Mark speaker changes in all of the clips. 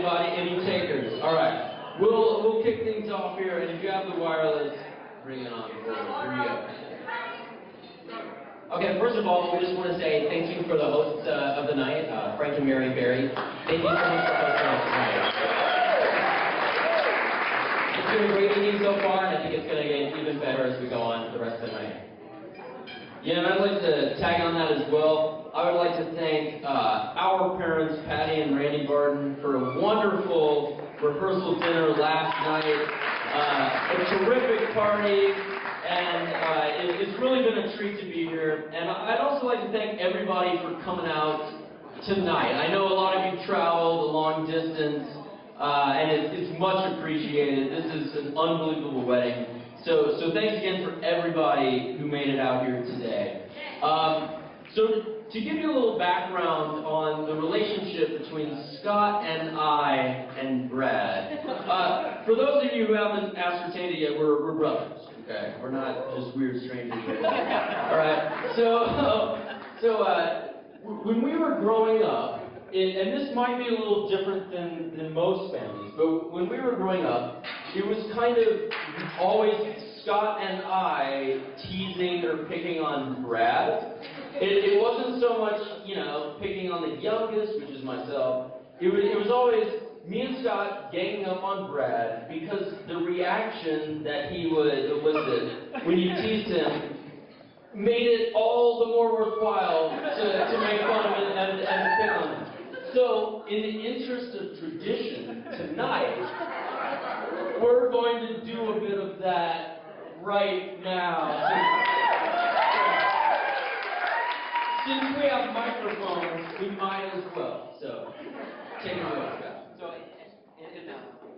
Speaker 1: Anybody? Any takers? All right. We'll kick things off here, and if you have the wireless, bring it on board. Here we go.
Speaker 2: Okay, first of all, we just want to say thank you for the hosts of the night, Frank and Mary Berry. Thank you so much for hosting us tonight. It's been a great evening so far, and I think it's going to get even better as we go on for the rest of the night.
Speaker 1: Yeah, and I'd like to tag on that as well. I would like to thank our parents, Patty and Randy Barton, for a wonderful rehearsal dinner last night. A terrific party, and it's really been a treat to be here. And I'd also like to thank everybody for coming out tonight. I know a lot of you traveled a long distance, and it's much appreciated. This is an unbelievable wedding. So thanks again for everybody who made it out here today. So to give you a little background on the relationship between Scott and I and Brad, for those of you who haven't ascertained it yet, we're brothers, okay? We're not just weird strangers. All right, so when we were growing up, and this might be a little different than most families, but when we were growing up, it was kind of always Scott and I teasing or picking on Brad. It wasn't so much, picking on the youngest, which is myself. It was always me and Scott ganging up on Brad because the reaction that he would elicit when you teased him made it all the more worthwhile to make fun of him and pick on him. So, in the interest of tradition, tonight, we're going to do a bit of that right now. Since we have microphones, we might as well. So, take it away, Scott. So,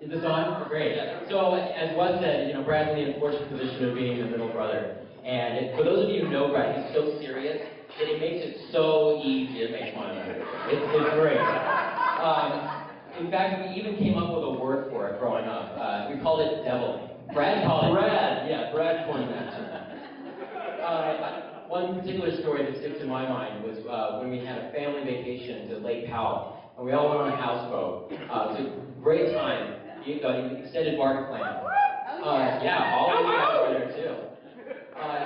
Speaker 2: Is this on? Great. So, as Wes said, Brad's in the unfortunate position of being the middle brother. And for those of you who know Brad, he's so serious that it makes it so easy to make fun of him. It's great. In fact, we even came up with a word for it growing up. We called it deviling. Brad called it.
Speaker 1: Brad coined that term.
Speaker 2: One particular story that sticks in my mind was when we had a family vacation to Lake Powell, and we all went on a houseboat. It was a great time. Extended bark plan. Yeah, all of you guys were there too.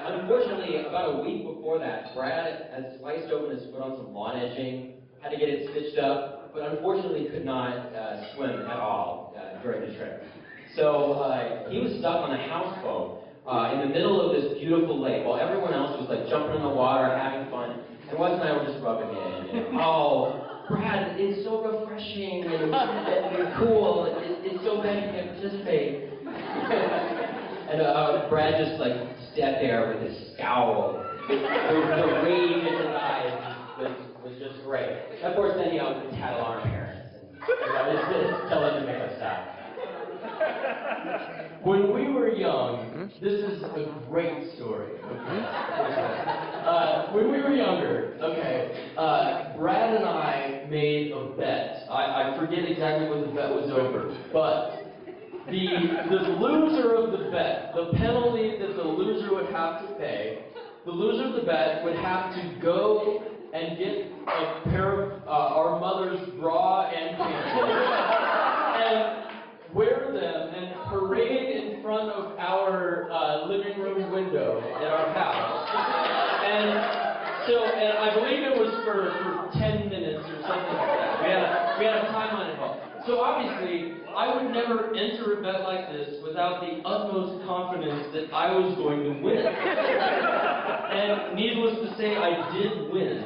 Speaker 2: Unfortunately, about a week before that, Brad had sliced open his foot on some lawn edging, had to get it stitched up, but unfortunately could not swim at all during the trip. So he was stuck on a houseboat in the middle of this beautiful lake while everyone else was like jumping in the water, having fun, and Wes and I were just rubbing in. Oh, Brad, it's so refreshing and cool. It's so glad you can participate. And Brad just sat there with his scowl. The rage in his eyes was just great. And of course, then we tattle on our parents and just tell them to make us stop.
Speaker 1: When we were young, this is a great story. When we were younger, Brad and I made a bet. I forget exactly what the bet was over, but the loser of the bet, the penalty that the loser would have to pay, the loser of the bet would have to go and get a pair of our mother's bra and panties and wear them and parade in front of our living room window at our house. And I believe it was for 10 minutes or something like that. We had a timeline involved. So obviously, I would never enter a bet like this without the utmost confidence that I was going to win. And needless to say, I did win.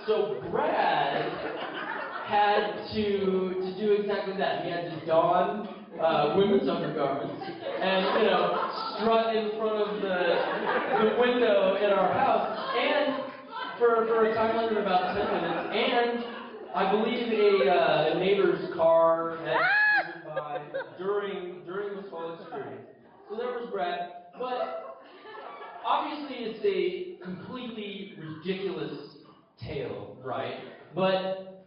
Speaker 1: So Brad had to do exactly that. He had to don women's undergarments and strut in front of the window in our house, and for a time limit of about 10 minutes, and I believe a neighbor's car had driven by during this whole experience. So there was Brad, but obviously it's a completely ridiculous tale, right? But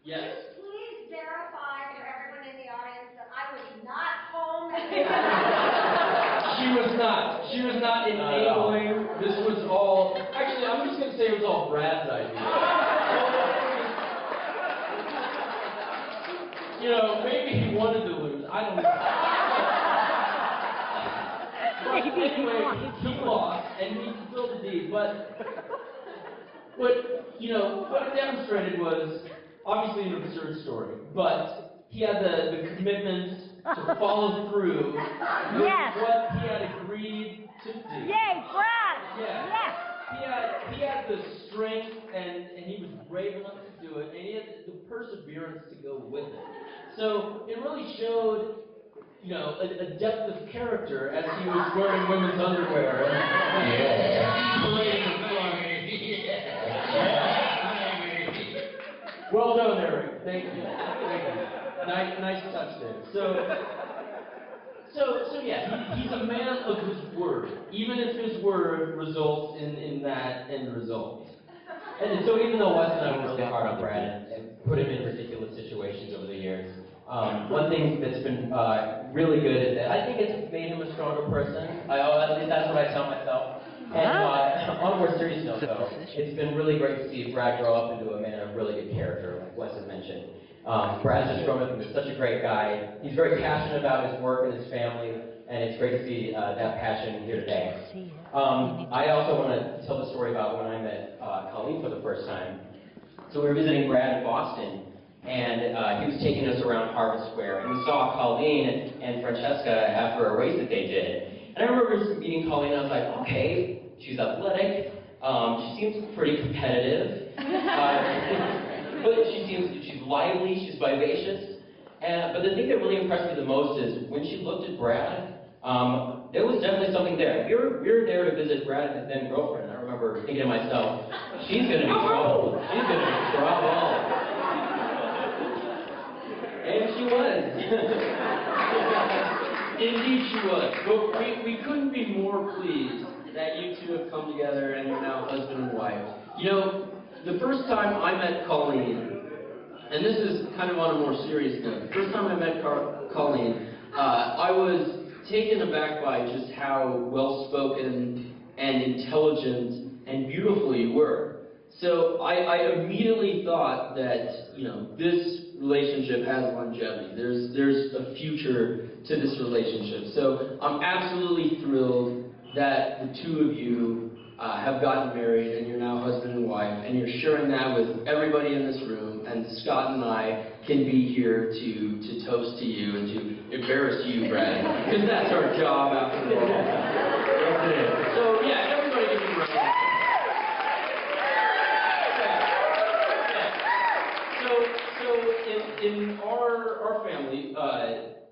Speaker 1: yes.
Speaker 3: Please verify for everyone in the audience that I was not home.
Speaker 1: She was not enabling. This was all. Actually, I'm just going to say it was all Brad's idea. you know, maybe he wanted to lose. I don't know. But anyway, he lost, and he fulfilled the deed. But you know, what it demonstrated was obviously an absurd story, but he had the commitment to follow through with
Speaker 4: Yes.
Speaker 1: what he had agreed to do.
Speaker 4: Yay, Brad!
Speaker 1: Yeah.
Speaker 4: Yes.
Speaker 1: He had the strength, and he was brave enough to do it, and he had the perseverance to go with it. So it really showed, you know, a depth of character as he was wearing women's underwear. Parading in front. Well done, Eric. Thank you. Nice touch there. So yeah, he's a man of his word, even if his word results in that end result.
Speaker 2: And so even though Wes and I were really hard on Brad and put him in ridiculous situations over the years, one thing that's been really good is that I think it's made him a stronger person. At least that's what I tell myself. And on a more serious note, though, it's been really great to see Brad grow up into a man of really good character, like Wes has mentioned. Brad's just grown up into such a great guy. He's very passionate about his work and his family, and it's great to see that passion here today. I also want to tell the story about when I met Colleen for the first time. So we were visiting Brad in Boston, and he was taking us around Harvard Square, and we saw Colleen and Francesca after a race that they did. And I remember meeting Colleen, and I was like, okay, she's athletic, she seems pretty competitive, but she's lively, she's vivacious. But the thing that really impressed me the most is when she looked at Brad, there was definitely something there. We were there to visit Brad and his then girlfriend. I remember thinking to myself, she's going to be trouble. She's going to be trouble. And she was.
Speaker 1: Indeed she was. But we couldn't be more pleased that you two have come together and you're now husband and wife. You know, the first time I met Colleen, and this is kind of on a more serious note, the first time I met Colleen, I was taken aback by just how well-spoken and intelligent and beautiful you were. So I immediately thought that, you know, this relationship has longevity. There's a future to this relationship. So I'm absolutely thrilled that the two of you have gotten married and you're now husband and wife, and you're sharing that with everybody in this room, and Scott and I can be here to toast to you and to embarrass you, Brad, because that's our job after all. Yes, it is. So yeah, everybody give me a round. So in our family,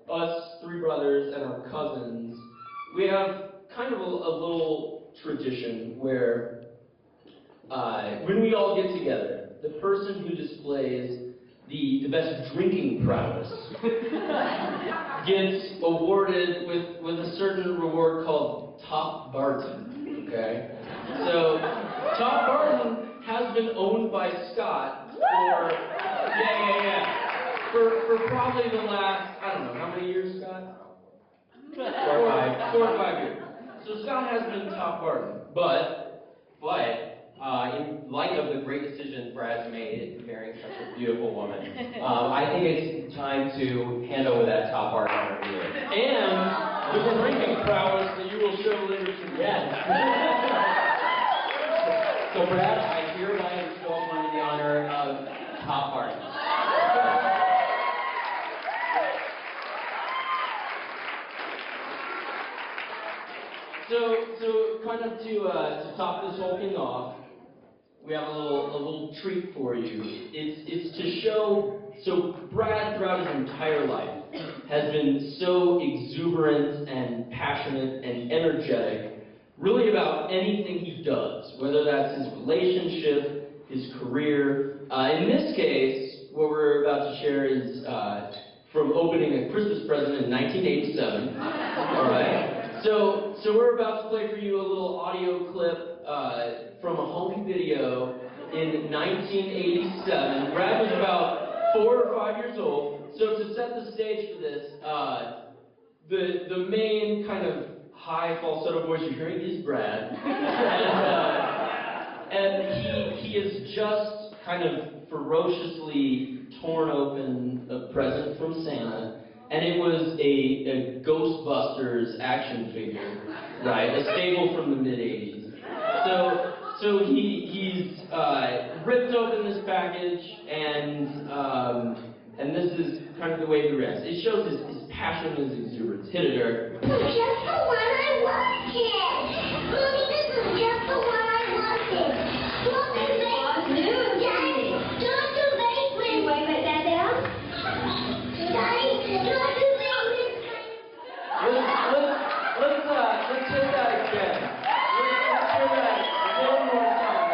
Speaker 1: us three brothers and our cousins, we have kind of a little tradition where when we all get together, the person who displays the best drinking prowess gets awarded with a certain reward called Top Barton, okay? So Top Barton has been owned by Scott for probably the last, I don't know, how many years, Scott? 4 or 5 years. So Scott has been Top Barton, but
Speaker 2: In light of the great decision Brad's made in marrying such a beautiful woman, I think it's time to hand over that top art honor to you.
Speaker 1: and the drinking prowess that you will show later today.
Speaker 2: Yes. So Brad, I hereby bestow upon you the honor of top art.
Speaker 1: So kind of to top this whole thing off, we have a little treat for you. It's to show. So Brad, throughout his entire life, has been so exuberant and passionate and energetic, really about anything he does, whether that's his relationship, his career. In this case, what we're about to share is from opening a Christmas present in 1987. All right. So we're about to play for you a little audio clip from a home video in 1987. Brad was about 4 or 5 years old. So to set the stage for this, the main kind of high falsetto voice you're hearing is Brad, and he has just kind of ferociously torn open a present from Santa, and it was a Ghostbusters action figure, right? A staple from the mid-'80s. So he's ripped open this package, and this is kind of the way he reacts. It shows his passion and his exuberance. Hit it, Eric.
Speaker 3: Just the one I wanted. Mommy, this is just the one I wanted. Don't do that. Daddy, don't do that. Wait, put that down. Daddy, don't do that.
Speaker 1: Let's hear that again. Let's hear that a little more time.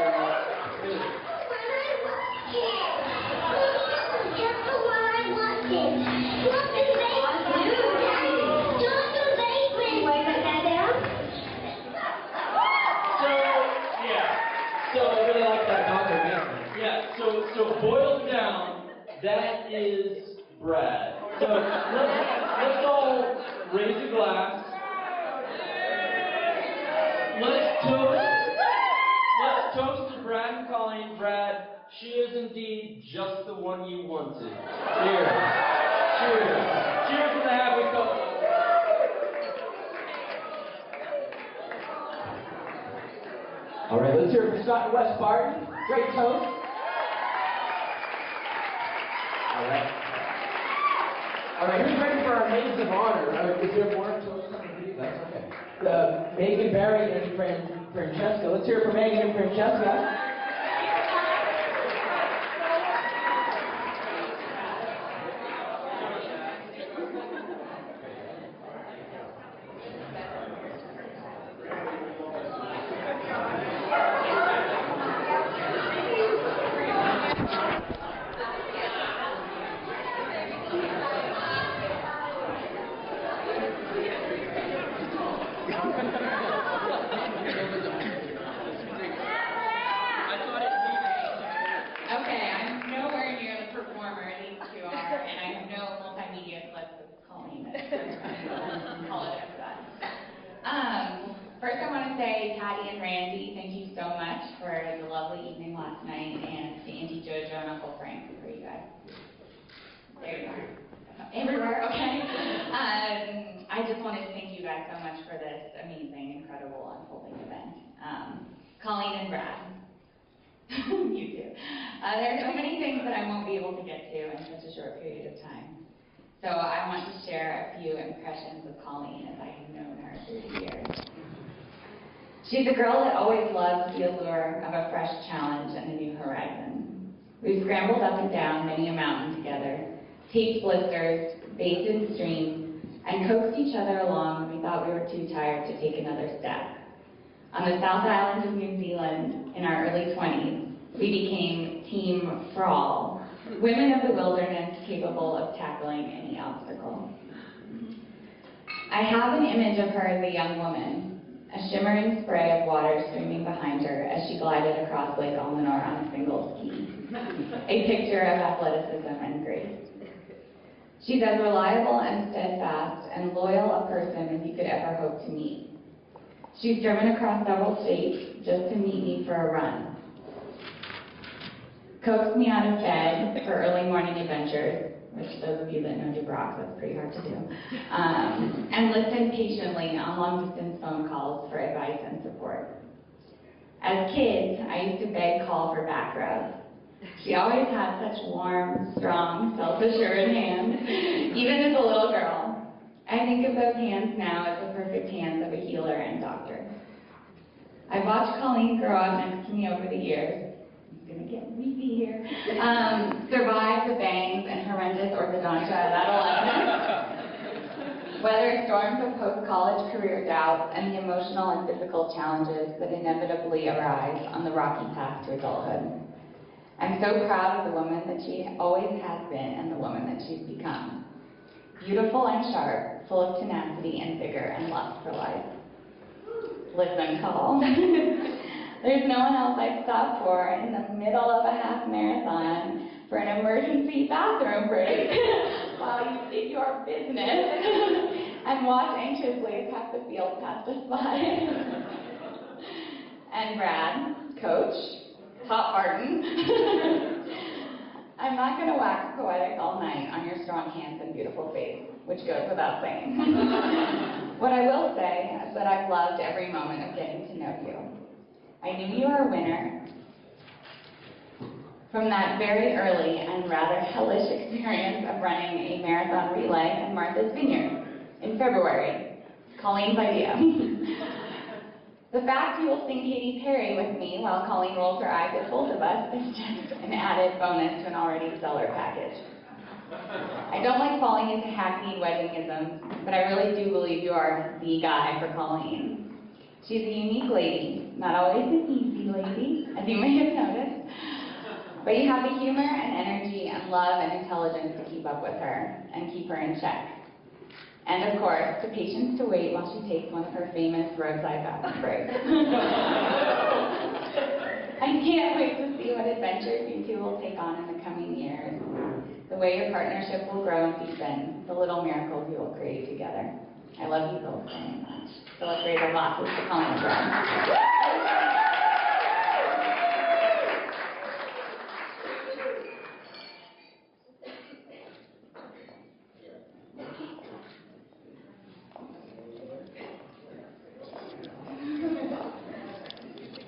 Speaker 1: So boiled down, that is Brad. So let's all raise a glass. Let's toast to Brad and Colleen. Brad, she is indeed just the one you wanted. Cheers. Cheers. Cheers to the happy couple.
Speaker 4: All right, let's hear it for Scott and Wes Barton. Great toast. All right, who's ready for our maids of honor? Is there more toast coming for you? That's okay. Megan Barry and Francesca. Let's hear it for Megan and Francesca.
Speaker 5: Okay, I'm nowhere near the performer these two are, and I have no multimedia clips of Colleen. I apologize for that. First I want to say, Patty and Randy, thank you so much for the lovely evening last night, and to Auntie JoJo and Uncle Frank for you guys. There you are. Everywhere, okay? I just wanted to thank you guys so much for this amazing, incredible, unfolding event. Colleen and Brad. You too. There are so many things that I won't be able to get to in such a short period of time. So I want to share a few impressions of Colleen as I have known her through the years. She's a girl that always loves the allure of a fresh challenge and a new horizon. We've scrambled up and down many a mountain together, taped blisters, bathed streams, and coaxed each other along when we thought we were too tired to take another step. On the South Island of New Zealand, in our early 20s, we became Team Frawl, women of the wilderness capable of tackling any obstacle. I have an image of her as a young woman, a shimmering spray of water streaming behind her as she glided across Lake Almanor on a single ski, a picture of athleticism and grace. She's as reliable and steadfast and loyal a person as you could ever hope to meet. She's driven across several states just to meet me for a run, coaxed me out of bed for early morning adventures, which those of you that know DuBrock, that's pretty hard to do, and listened patiently on long-distance phone calls for advice and support. As kids, I used to beg call for back rubs. She always had such warm, strong, self-assured hands, even as a little girl. I think of those hands now as the perfect hands of a healer and doctor. I've watched Colleen grow up next to me over the years. I'm gonna get weepy here. Survive the bangs and horrendous orthodontia at adolescence. Weather storms of post-college career doubt and the emotional and physical challenges that inevitably arise on the rocky path to adulthood. I'm so proud of the woman that she always has been and the woman that she's become. Beautiful and sharp, full of tenacity and vigor and lust for life. Listen, call. There's no one else I'd stop for in the middle of a half marathon for an emergency bathroom break while you did your business and watch anxiously as half the field passed us by. And Brad, coach, Top Barton. I'm not going to wax poetic all night on your strong hands and beautiful face, which goes without saying. What I will say is that I've loved every moment of getting to know you. I knew you were a winner from that very early and rather hellish experience of running a marathon relay in Martha's Vineyard in February. Colleen's idea. The fact you will sing Katy Perry with me while Colleen rolls her eyes at both of us is just an added bonus to an already stellar package. I don't like falling into hackneyed weddingisms, but I really do believe you are the guy for Colleen. She's a unique lady, not always an easy lady, as you may have noticed, but you have the humor and energy and love and intelligence to keep up with her and keep her in check. And of course, the patience to wait while she takes one of her famous roadside bathroom breaks. I can't wait to see what adventures you two will take on in the coming years, the way your partnership will grow and deepen, the little miracles you will create together. I love you both very much. So let's raise our glasses to Colleen and Brad.